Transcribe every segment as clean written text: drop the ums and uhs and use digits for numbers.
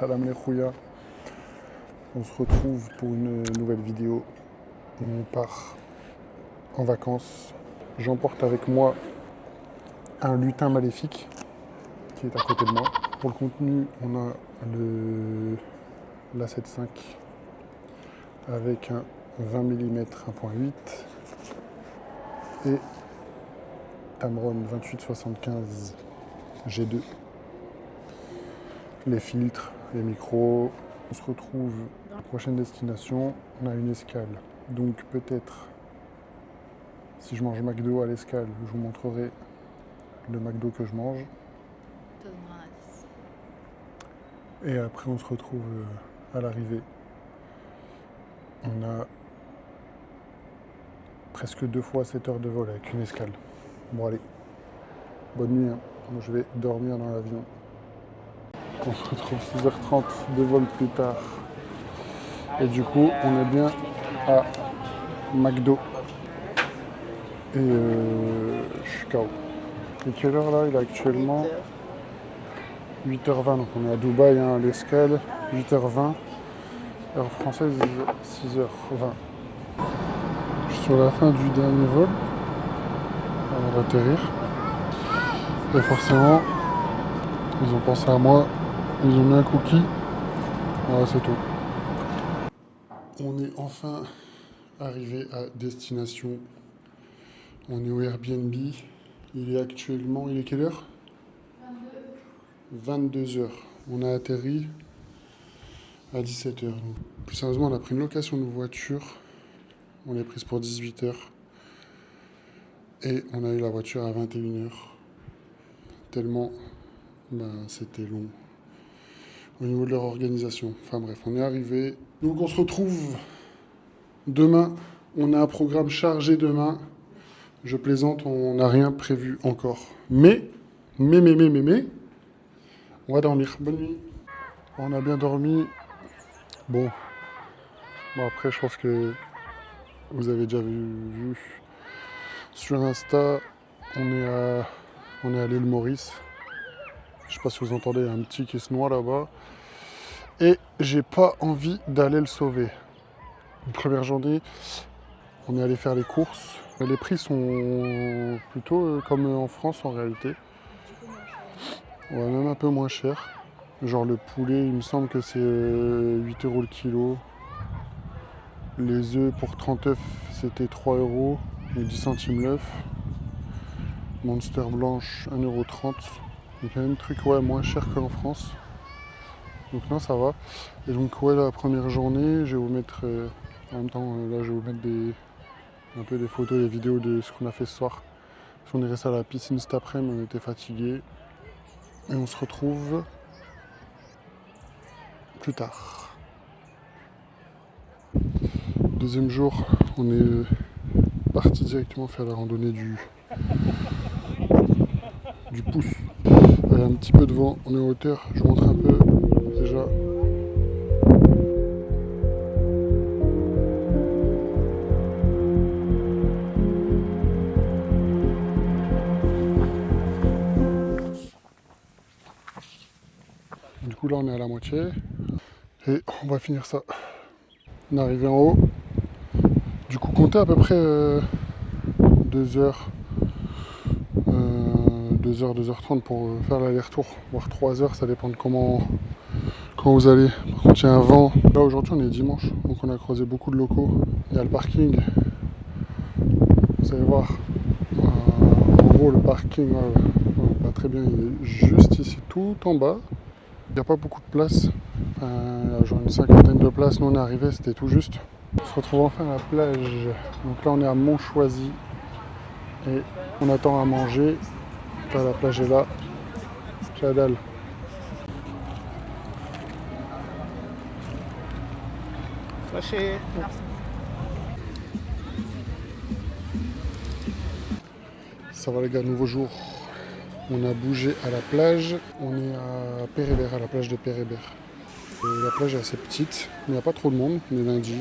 Salam les Khouya, on se retrouve pour une nouvelle vidéo. On part en vacances. J'emporte avec moi un lutin maléfique qui est à côté de moi. Pour le contenu, on a l'A7V avec un 20 mm 1.8 et Tamron 2875 G2. Les filtres, les micros. On se retrouve à la prochaine destination. On a une escale. Donc peut-être, si je mange McDo à l'escale, je vous montrerai le McDo que je mange. Ça donnera un indice. Et après on se retrouve à l'arrivée. On a presque 2 fois 7 heures de vol avec une escale. Bon allez, bonne nuit. Hein. Moi je vais dormir dans l'avion. On se retrouve 6h30 de vol plus tard. Et du coup, on est bien à McDo. Et je suis KO. Et quelle heure là? Il est actuellement 8h20. Donc on est à Dubaï, hein, à l'escale. 8h20. Heure française, 6h20. Je suis sur la fin du dernier vol. Avant d'atterrir. Et forcément, ils ont pensé à moi. Ils ont mis un cookie. Voilà, c'est tout. On est enfin arrivé à destination. On est au Airbnb. Il est quelle heure? 22h. On a atterri à 17h. Donc, plus sérieusement, on a pris une location de voiture. On l'a prise pour 18h. Et on a eu la voiture à 21h. Tellement c'était long. Au niveau de leur organisation. Enfin bref, on est arrivé. Donc on se retrouve demain. On a un programme chargé demain. Je plaisante, on n'a rien prévu encore. Mais, on va dormir. Bonne nuit. On a bien dormi. Bon après, je pense que vous avez déjà vu sur Insta. On est à l'île Maurice. Je sais pas si vous entendez, il y a un petit qui se noie là-bas. Et j'ai pas envie d'aller le sauver. Une première journée, on est allé faire les courses. Les prix sont plutôt comme en France en réalité. Ouais, même un peu moins cher. Genre le poulet, il me semble que c'est 8 € le kilo. Les œufs pour 30 œufs, c'était 3 € et 10 centimes l'œuf. Monster blanche, 1,30 €. Donc il y a même truc moins cher qu'en France. Donc non, ça va. Et donc la première journée, je vais vous mettre en même temps là je vais vous mettre un peu des photos et des vidéos de ce qu'on a fait ce soir. Parce qu'on est resté à la piscine cet après-midi, on était fatigués. Et on se retrouve plus tard. Deuxième jour, on est parti directement faire la randonnée du pouce. Il y a un petit peu de vent, on est en hauteur, je vous montre un peu déjà. Du coup là on est à la moitié et on va finir ça. On est arrivé en haut. Du coup comptez à peu près 2 heures, 2h30 pour faire l'aller-retour, voire 3 heures, ça dépend de quand vous allez. Par contre il y a un vent. Là aujourd'hui on est dimanche, donc on a croisé beaucoup de locaux. Il y a le parking. Vous allez voir. En gros le parking, pas très bien, il est juste ici tout en bas. Il n'y a pas beaucoup de place. Il y a genre une cinquantaine de places. Nous on est arrivé, c'était tout juste. On se retrouve enfin à la plage. Donc là on est à Montchoisy. Et on attend à manger. Là, la plage est là. J'adore. Lâchez. Ça va les gars, nouveau jour. On a bougé à la plage. On est à Pérébert, à la plage de Pérébert. La plage est assez petite, il n'y a pas trop de monde, on est lundi.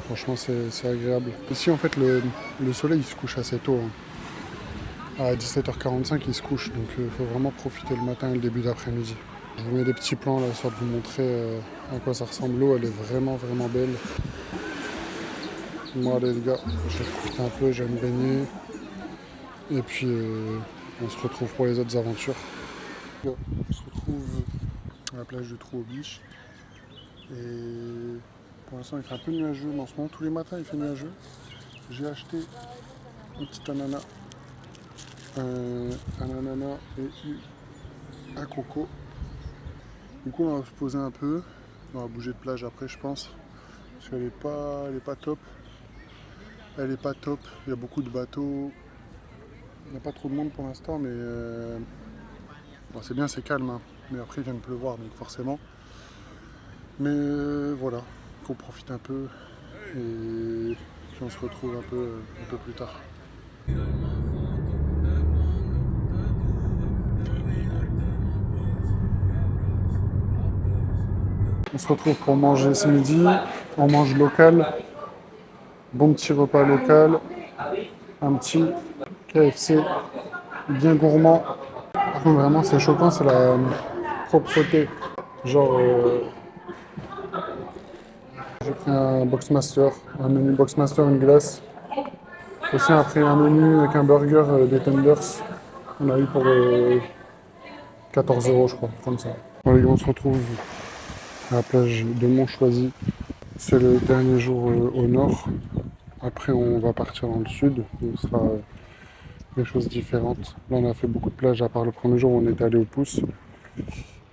Franchement c'est agréable. Ici en fait le soleil il se couche assez tôt. Hein. À 17h45 il se couche, donc il faut vraiment profiter le matin et le début d'après-midi. Je vous mets des petits plans là, histoire de vous montrer à quoi ça ressemble l'eau. Elle est vraiment vraiment belle. Moi, allez les gars, je vais profiter un peu, je vais me baigner. Et puis, on se retrouve pour les autres aventures. On se retrouve à la plage de Trou aux Biches. Et pour l'instant, il fait un peu nuageux. Mais en ce moment, tous les matins, il fait nuageux. J'ai acheté un petit ananas. Un ananas et un coco. Du coup, on va se poser un peu. On va bouger de plage après, je pense. Parce qu'elle est pas top. Elle est pas top. Il y a beaucoup de bateaux. Il n'y a pas trop de monde pour l'instant, mais bon, c'est bien, c'est calme. Hein. Mais après, il vient de pleuvoir, donc forcément. Mais voilà, qu'on profite un peu. Et puis on se retrouve un peu plus tard. On se retrouve pour manger ce midi. On mange local. Bon petit repas local. Un petit KFC bien gourmand. Par contre, vraiment, c'est choquant, c'est la propreté. Genre, j'ai pris un Boxmaster, un menu Boxmaster, une glace. Aussi, on a pris un menu avec un burger des Tenders. On a eu pour 14 €, je crois, comme ça. Bon, les gars, on se retrouve à la plage de Montchoisy. C'est le dernier jour au nord. Après, on va partir dans le sud. Ce sera des choses différentes. Là, on a fait beaucoup de plages, à part le premier jour où on est allé au Pouce.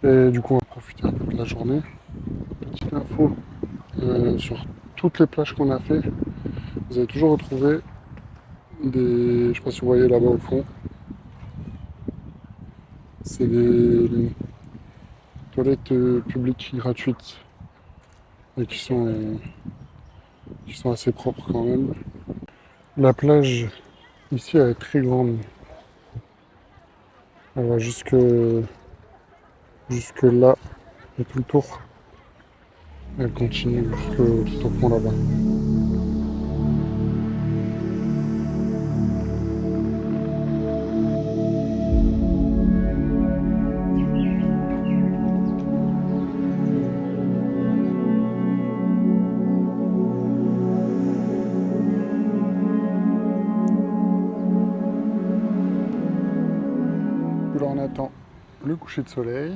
Et du coup, on va profiter un peu de la journée. Petite info sur toutes les plages qu'on a fait. Vous allez toujours retrouver des. Je sais pas si vous voyez là-bas au fond. C'est des toilettes publiques gratuites et qui sont assez propres quand même. La plage ici elle est très grande. Elle va jusque là et tout le tour. Elle continue tout au fond là-bas. Là on attend le coucher de soleil.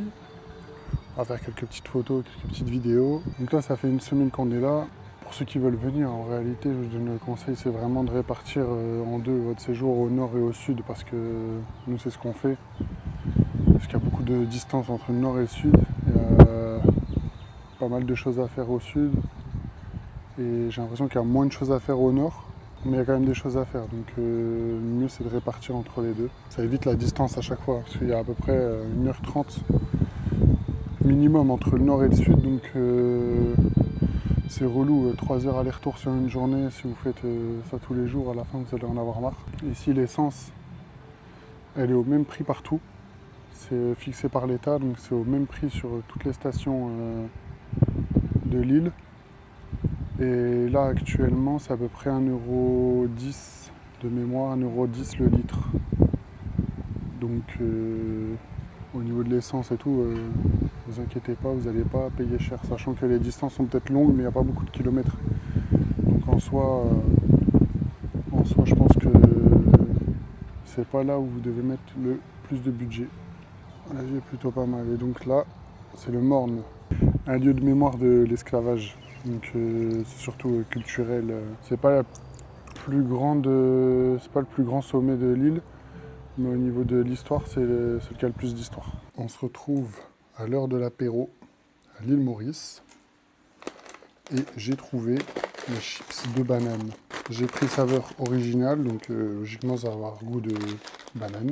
On va faire quelques petites photos, quelques petites vidéos. Donc là ça fait une semaine qu'on est là. Pour ceux qui veulent venir, en réalité, je vous donne le conseil, c'est vraiment de répartir en deux votre séjour au nord et au sud, parce que nous, c'est ce qu'on fait. Parce qu'il y a beaucoup de distance entre le nord et le sud. Il y a pas mal de choses à faire au sud. Et j'ai l'impression qu'il y a moins de choses à faire au nord, mais il y a quand même des choses à faire. Donc le mieux, c'est de répartir entre les deux. Ça évite la distance à chaque fois, parce qu'il y a à peu près 1h30 minimum entre le nord et le sud. Donc c'est relou, 3 heures aller-retour sur une journée. Si vous faites ça tous les jours, à la fin, vous allez en avoir marre. Ici, l'essence, elle est au même prix partout. C'est fixé par l'État, donc c'est au même prix sur toutes les stations de l'île. Et là, actuellement, c'est à peu près 1,10 € de mémoire, 1,10 € le litre. Donc, au niveau de l'essence et tout, vous inquiétez pas, vous n'allez pas payer cher, sachant que les distances sont peut-être longues, mais il n'y a pas beaucoup de kilomètres. Donc, en soi, je pense que c'est pas là où vous devez mettre le plus de budget. La vue est plutôt pas mal. Et donc là, c'est le Morne, un lieu de mémoire de l'esclavage. Donc c'est surtout culturel. C'est pas la plus grande, c'est pas le plus grand sommet de l'île, mais au niveau de l'histoire, c'est celui qui a le plus d'histoire. On se retrouve à l'heure de l'apéro à l'île Maurice et j'ai trouvé les chips de banane. J'ai pris saveur originale, donc logiquement ça va avoir goût de banane.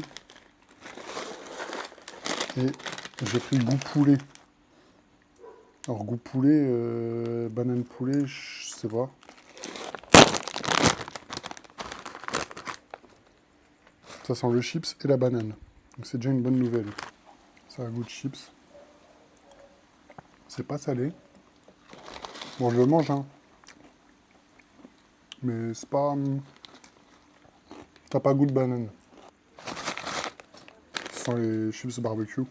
Et j'ai pris goût poulet. Alors goût poulet, banane poulet, je sais pas. Ça sent le chips et la banane. Donc c'est déjà une bonne nouvelle. Ça a goût de chips. C'est pas salé. Bon, je le mange, hein. Mais c'est pas... T'as pas goût de banane. Ça sent les chips barbecue.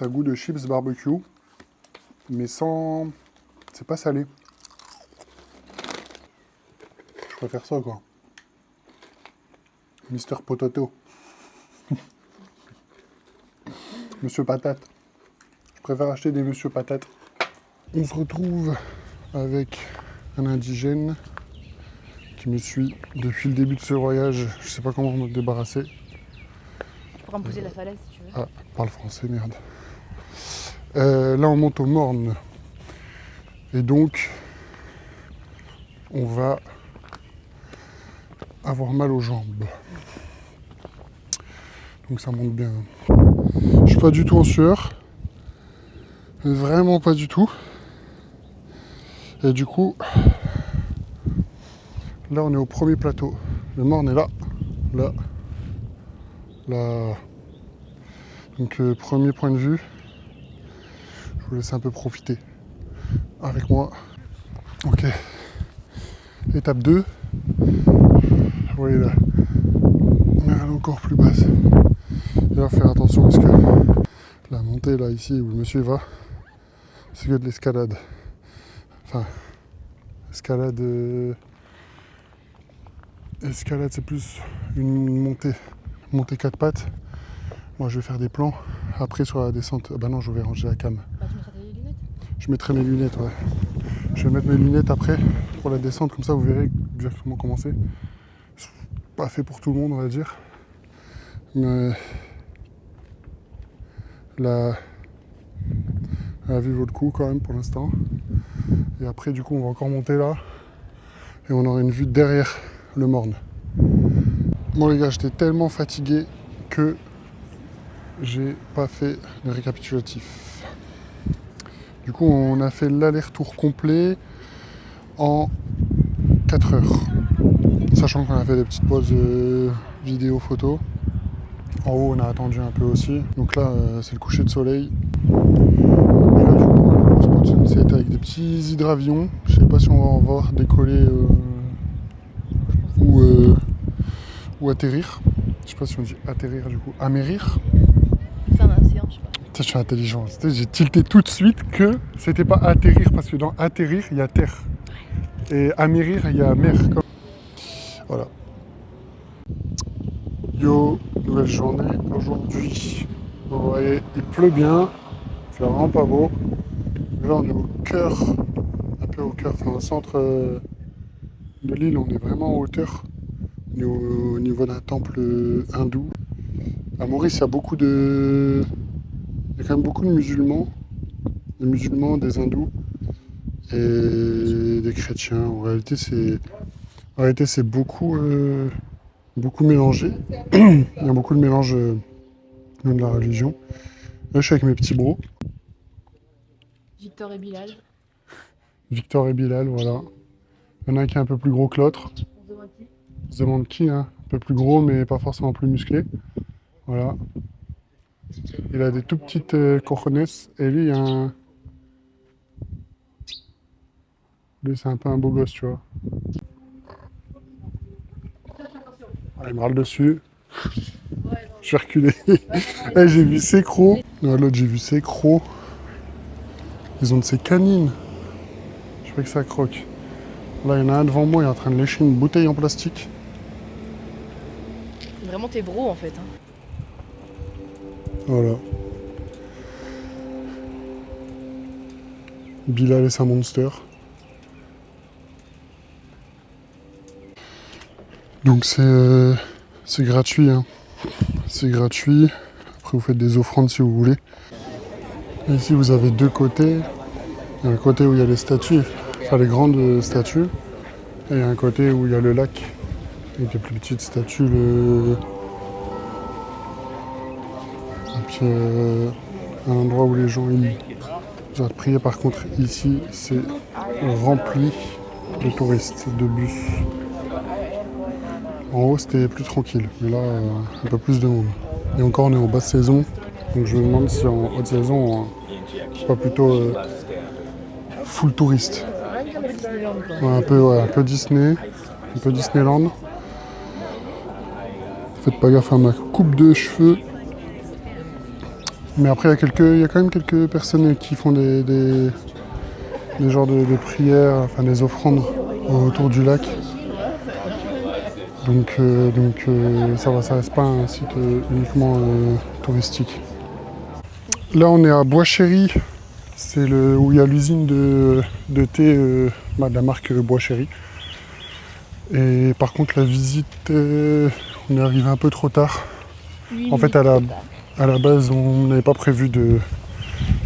Ça a goût de chips barbecue, mais sans... C'est pas salé. Je préfère ça, quoi. Mister Potato. Monsieur Patate. Je préfère acheter des Monsieur Patate. On se retrouve avec un indigène qui me suit depuis le début de ce voyage. Je sais pas comment me débarrasser. Tu pourras me poser la falaise si tu veux. Ah, parle français, merde. Là, on monte aux Mornes. Et donc, on va avoir mal aux jambes. Donc ça monte bien. Je suis pas du tout en sueur. Vraiment pas du tout. Et du coup, là, on est au premier plateau. Le Morne est là. Là. Là. Donc, premier point de vue. Je vous laisse un peu profiter avec moi. Ok. Étape 2. Vous voyez là. Mais elle est encore plus basse. Il va faire attention parce que la montée là, ici, où le monsieur va, c'est que de l'escalade. Enfin, escalade... Escalade, c'est plus une montée. Montée 4 pattes. Moi, je vais faire des plans. Après, sur la descente... Bah non, je vais ranger la cam. Bah, tu mettras tes lunettes. Je mettrai mes lunettes, ouais. Je vais mettre mes lunettes après pour la descente, comme ça vous verrez exactement comment c'est. C'est pas fait pour tout le monde, on va dire. Mais la vue vaut le coup quand même pour l'instant. Et après, du coup, on va encore monter là. Et on aura une vue derrière le Morne. Bon les gars, j'étais tellement fatigué que j'ai pas fait le récapitulatif. Du coup, on a fait l'aller-retour complet en 4 heures. Sachant qu'on a fait des petites pauses vidéo, photo. En haut, on a attendu un peu aussi. Donc là, c'est le coucher de soleil. Et là, du coup, le spot, c'est avec des petits hydravions. Je sais pas si on va en voir décoller ou atterrir. Je sais pas si on dit atterrir, du coup. Amérir. C'est un océan, je sais pas. Je suis intelligent. J'ai tilté tout de suite que c'était pas atterrir, parce que dans atterrir, il y a terre. Et amérir, il y a mer. Voilà. Yo, nouvelle journée aujourd'hui. Vous voyez, il pleut bien. C'est vraiment pas beau. Là, on est au cœur, un peu au cœur, enfin au centre de l'île. On est vraiment en hauteur. On est au niveau d'un temple hindou. À Maurice, il y a beaucoup de... Il y a quand même beaucoup de musulmans. Des musulmans, des hindous et des chrétiens. En réalité, c'est beaucoup, beaucoup mélangé. Il y a beaucoup de mélange de la religion. Là, je suis avec mes petits bros. Victor et Bilal. Victor et Bilal, voilà. Il y en a un qui est un peu plus gros que l'autre. On se demande qui, hein. Un peu plus gros, mais pas forcément plus musclé. Voilà. Il a des tout petites cojones. Et lui, il y a un... Lui, c'est un peu un beau gosse, tu vois. Ah, il me râle dessus. Je vais reculer. Eh, j'ai vu ses crocs. Non, l'autre, j'ai vu ses crocs. Ils ont de ces canines. Je fais que ça croque. Là, il y en a un devant moi, il est en train de lécher une bouteille en plastique. C'est vraiment tes bros en fait. Hein. Voilà. Bilal et sa monster. Donc c'est gratuit, hein. C'est gratuit. Après vous faites des offrandes si vous voulez. Et ici vous avez deux côtés. Il y a un côté où il y a les statues, enfin les grandes statues. Et il y a un côté où il y a le lac. Avec les plus petites statues. Et puis un endroit où les gens ils arrêtent de prier. Par contre ici c'est rempli de touristes, de bus. En haut, c'était plus tranquille, mais là, un peu plus de monde. Et encore, on est en basse saison, donc je me demande si en haute saison, c'est pas plutôt full touriste. Un peu Disneyland quoi. Ouais, un peu Disney, un peu Disneyland. Faites pas gaffe à ma coupe de cheveux. Mais après, il y a quand même quelques personnes qui font des genres de prières, enfin des offrandes autour du lac. Donc ça va, ça reste pas un site uniquement touristique. Là, on est à Bois-Chéri. C'est où il y a l'usine de thé de la marque Bois-Chéri. Et par contre, la visite, on est arrivé un peu trop tard. En fait, à la base, on n'avait pas prévu de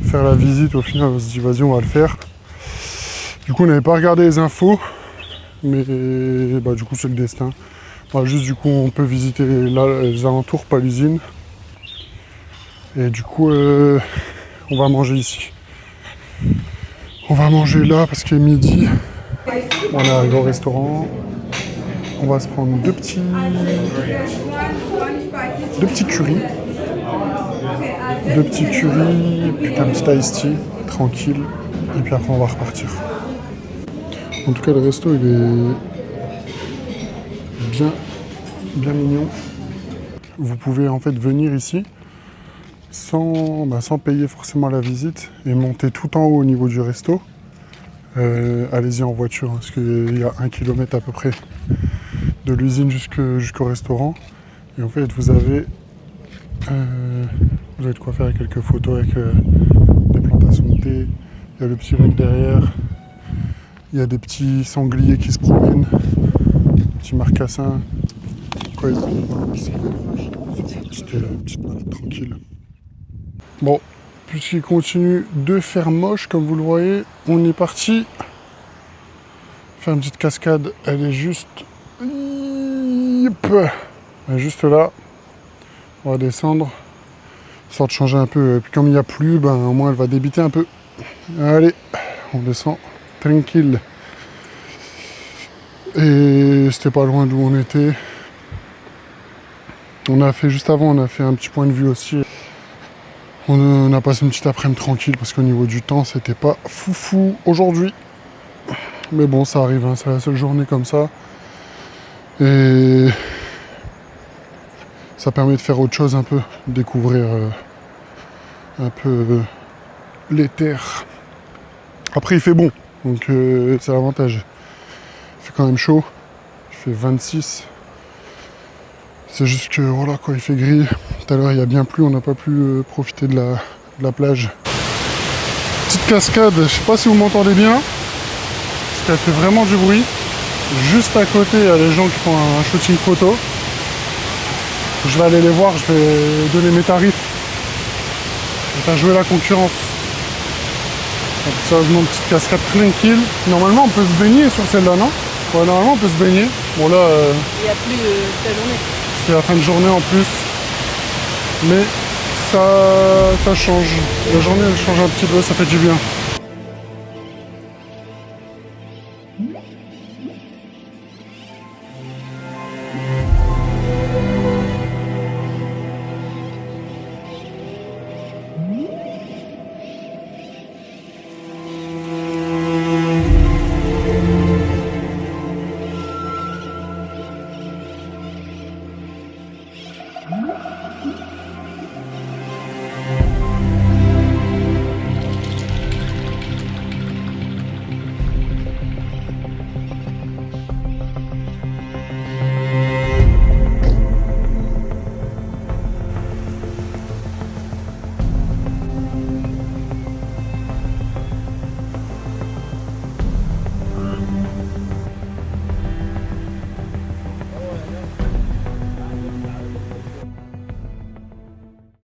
faire la visite. Au final, on se dit, vas-y, on va le faire. Du coup, on n'avait pas regardé les infos. Mais du coup, c'est le destin. Juste, du coup, on peut visiter les alentours, pas l'usine. Et du coup, on va manger ici. On va manger là parce qu'il est midi. On est arrivé au restaurant. On va se prendre deux petits currys. Deux petits currys, puis un petit iced tea, tranquille. Et puis après, on va repartir. En tout cas, le resto, il est bien mignon. Vous pouvez en fait venir ici sans payer forcément la visite et monter tout en haut au niveau du resto. Allez-y en voiture, parce qu'il y a 1 kilomètre à peu près de l'usine jusqu'au restaurant. Et en fait, vous avez de quoi faire quelques photos avec des plantations de thé. Il y a le petit lac derrière. Il y a des petits sangliers qui se promènent, des petits marcassins. C'est une petite balade tranquille. Bon, puisqu'il continue de faire moche, comme vous le voyez, on est parti faire une petite cascade. Elle est juste... Elle est juste là. On va descendre, histoire de changer un peu. Et puis comme il n'y a plus, au moins elle va débiter un peu. Allez, on descend tranquille. Et c'était pas loin d'où on était. Juste avant, on a fait un petit point de vue aussi. On a passé une petite après-midi tranquille parce qu'au niveau du temps, c'était pas foufou aujourd'hui. Mais bon, ça arrive, hein, c'est la seule journée comme ça. Et ça permet de faire autre chose un peu, découvrir un peu les terres. Après, il fait bon, donc c'est l'avantage. Il fait quand même chaud, il fait 26. C'est juste que voilà quoi, il fait gris. Tout à l'heure il y a bien plu, on n'a pas pu profiter de la plage. Petite cascade, je sais pas si vous m'entendez bien, parce qu'elle fait vraiment du bruit. Juste à côté, il y a les gens qui font un shooting photo. Je vais aller les voir, je vais donner mes tarifs. Je vais faire jouer la concurrence. Donc, sérieusement, petite cascade tranquille. Normalement on peut se baigner sur celle-là, non? Ouais, normalement on peut se baigner. Bon là... Il n'y a plus de la journée. C'est la fin de journée en plus, mais ça change. La journée elle change un petit peu, ça fait du bien.